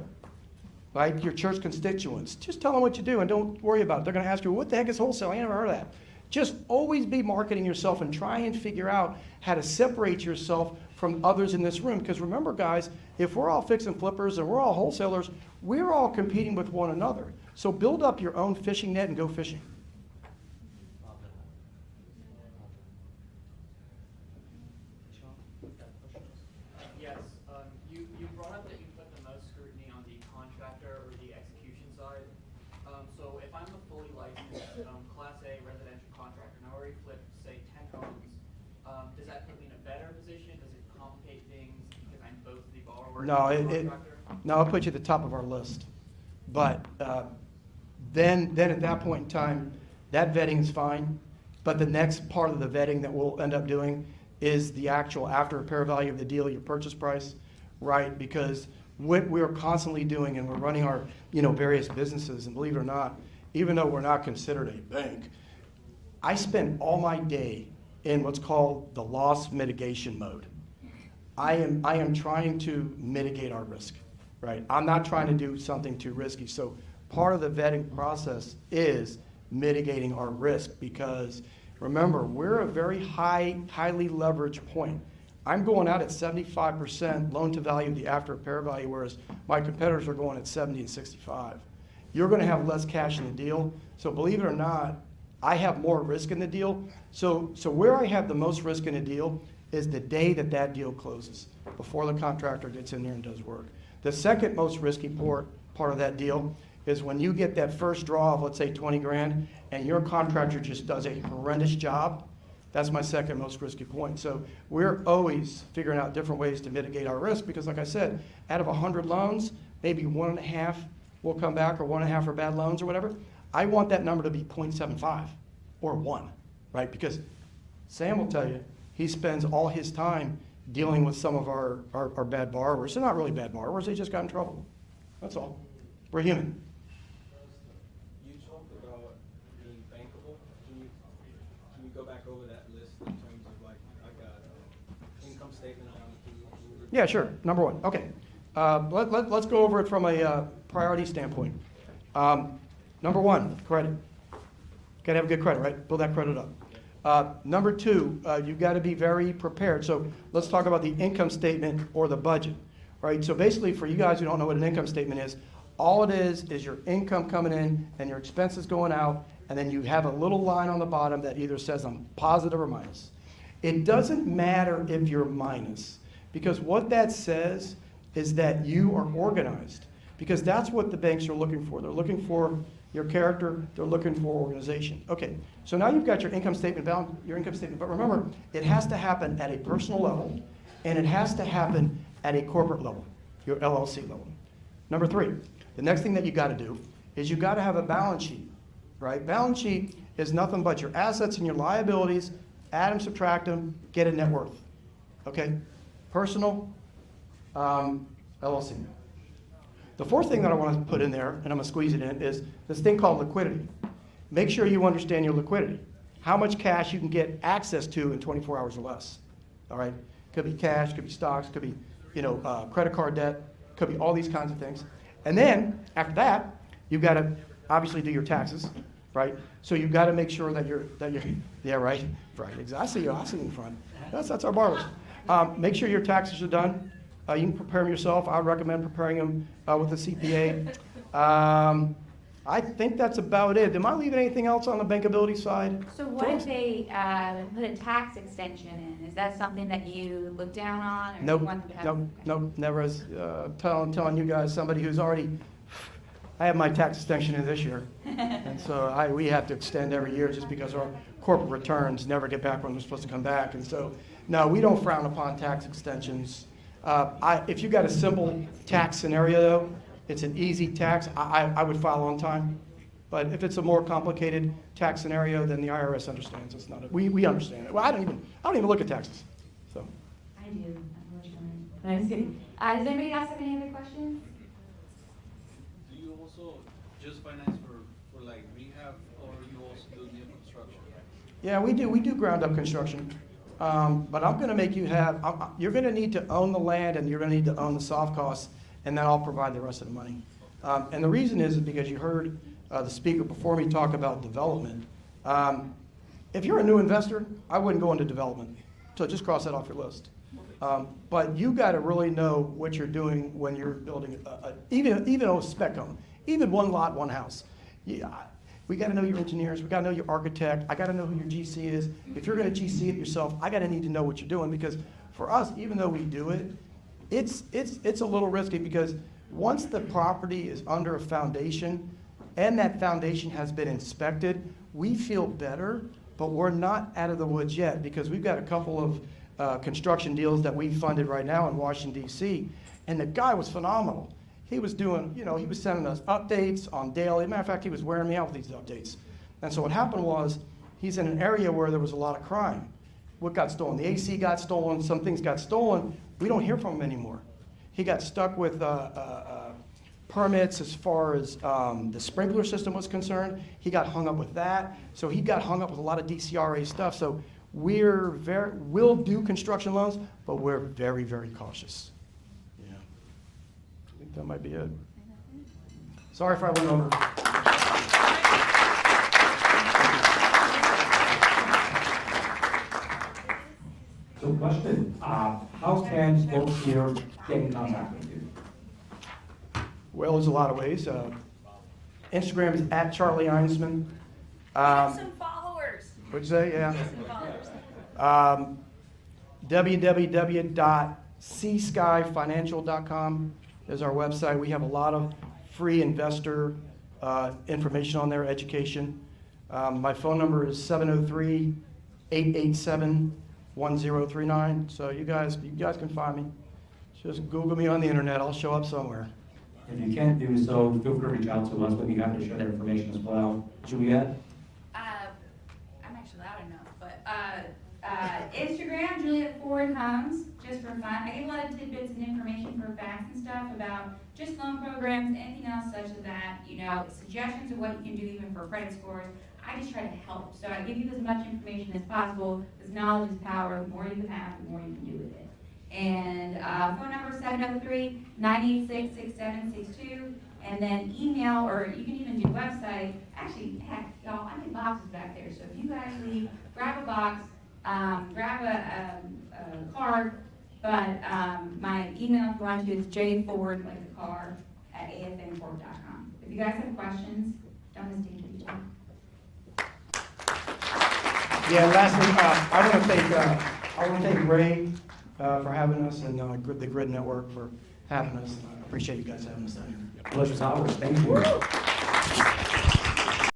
Right? Your church constituents. Just tell them what you do and don't worry about it. They're gonna ask you, what the heck is wholesale? I never heard of that. Just always be marketing yourself and try and figure out how to separate yourself from others in this room. Because remember, guys, if we're all fix and flippers and we're all wholesalers, we're all competing with one another. So build up your own fishing net and go fishing. Yes, you brought up that you put the most scrutiny on the contractor or the execution side. So if I'm a fully licensed Class A residential contractor and I already flipped, say, 10 homes, does that put me in a better position? Does it complicate things because I'm both the borrower and the contractor? No, I'll put you at the top of our list. But then at that point in time, that vetting is fine. But the next part of the vetting that we'll end up doing is the actual after repair value of the deal, your purchase price, right? Because what we're constantly doing, and we're running our various businesses, and believe it or not, even though we're not considered a bank, I spend all my day in what's called the loss mitigation mode. I am trying to mitigate our risk, right? I'm not trying to do something too risky. So part of the vetting process is mitigating our risk because remember, we're a very highly leveraged point. I'm going out at 75% loan to value of the after repair value, whereas my competitors are going at 70 and 65. You're going to have less cash in the deal. So believe it or not, I have more risk in the deal. So where I have the most risk in a deal is the day that deal closes, before the contractor gets in there and does work. The second most risky part of that deal is when you get that first draw of, let's say, 20 grand, and your contractor just does a horrendous job. That's my second most risky point. So we're always figuring out different ways to mitigate our risk because, like I said, out of 100 loans, maybe 1.5 will come back or 1.5 are bad loans or whatever. I want that number to be 0.75. or one, right? Because Sam will tell you, he spends all his time dealing with some of our bad borrowers. They're not really bad borrowers, they just got in trouble. That's all. We're human. You talked about being bankable. Can you go back over that list in terms of like, I got income statement on Yeah, sure. Number one. Okay. Let's go over it from a priority standpoint. Number one, credit. Got to have good credit, right? Build that credit up. Number two, you've got to be very prepared. So let's talk about the income statement or the budget, right? So basically, for you guys who don't know what an income statement is, all it is your income coming in and your expenses going out, and then you have a little line on the bottom that either says I'm positive or minus. It doesn't matter if you're minus, because what that says is that you are organized, because that's what the banks are looking for. They're looking for your character, they're looking for organization. Okay, so now you've got your income statement, but remember, it has to happen at a personal level, and it has to happen at a corporate level, your LLC level. Number three, the next thing that you got to do is you got to have a balance sheet, right? Balance sheet is nothing but your assets and your liabilities, add them, subtract them, get a net worth. Okay? Personal, LLC. The fourth thing that I want to put in there, and I'm going to squeeze it in, is this thing called liquidity. Make sure you understand your liquidity. How much cash you can get access to in 24 hours or less. All right? Could be cash, could be stocks, could be credit card debt, could be all these kinds of things. And then, after that, you've got to obviously do your taxes, right? So you've got to make sure that you're yeah, right, exactly. I see you in front. That's our borrowers. Make sure your taxes are done. You can prepare them yourself. I would recommend preparing them with a CPA. I think that's about it. Am I leaving anything else on the bankability side? So what if they put a tax extension in? Is that something that you look down on? Or do you want them to have? Nope, never. As telling you guys, somebody who's already, I have my tax extension in this year. And so we have to extend every year just because our corporate returns never get back when they're supposed to come back. And so, no, we don't frown upon tax extensions. If you got a simple tax scenario, though, it's an easy tax, I would file on time. But if it's a more complicated tax scenario, then the IRS understands. It's not. We understand it. Well, I don't even look at taxes. So. I do, unfortunately. I'm just kidding. Does anybody else have any other questions? Do you also just finance for like rehab, or you also do new construction? Yeah, we do ground up construction. But I'm going to make you you're going to need to own the land, and you're going to need to own the soft costs, and then I'll provide the rest of the money. And the reason is because you heard the speaker before me talk about development. If you're a new investor, I wouldn't go into development. So just cross that off your list. But you got to really know what you're doing when you're building, even a spec home, even one lot, one house. We got to know your engineers. We got to know your architect. I got to know who your GC is. If you're going to GC it yourself, I got to need to know what you're doing, because for us, even though we do it, it's a little risky, because once the property is under a foundation and that foundation has been inspected, we feel better, but we're not out of the woods yet, because we've got a couple of construction deals that we funded right now in Washington, D.C., and the guy was phenomenal. He was doing, he was sending us updates on daily. Matter of fact, he was wearing me out with these updates. And so what happened was, he's in an area where there was a lot of crime. What got stolen? The AC got stolen, some things got stolen. We don't hear from him anymore. He got stuck with permits as far as the sprinkler system was concerned. He got hung up with that. So he got hung up with a lot of DCRA stuff. So we'll do construction loans, but we're very, very cautious. Yeah. I think that might be it. Sorry if I went over. So question, how can folks here get in contact with you? Well, there's a lot of ways. Instagram is at Charlie Einsmann. Have some followers. What'd you say? Yeah. Some followers. www.cskyfinancial.com is our website. We have a lot of free investor information on there, education. My phone number is 703-887-1039. So you guys can find me. Just Google me on the internet. I'll show up somewhere. If you can't do so, feel free to reach out to us, but we have to share that information as well. Juliet? Instagram, Juliet Ford Homes, just for fun. I give a lot of tidbits and information for facts and stuff about just loan programs, anything else such as that, you know, suggestions of what you can do even for credit scores. I just try to help. So I give you as much information as possible, because knowledge is power. The more you can have, the more you can do with it. And phone number 703-986-6762. And then email, or you can even do website. Actually, heck, y'all, I get boxes back there. So if you guys leave, grab a box, grab a card. But my email if you want to is jford, like the car, at afncorp.com. If you guys have questions, don't hesitate to reach out. Yeah, lastly, I want to thank Ray for having us, and the Grid Network for having us. I appreciate you guys having us down here. Pleasure's ours. Thank you.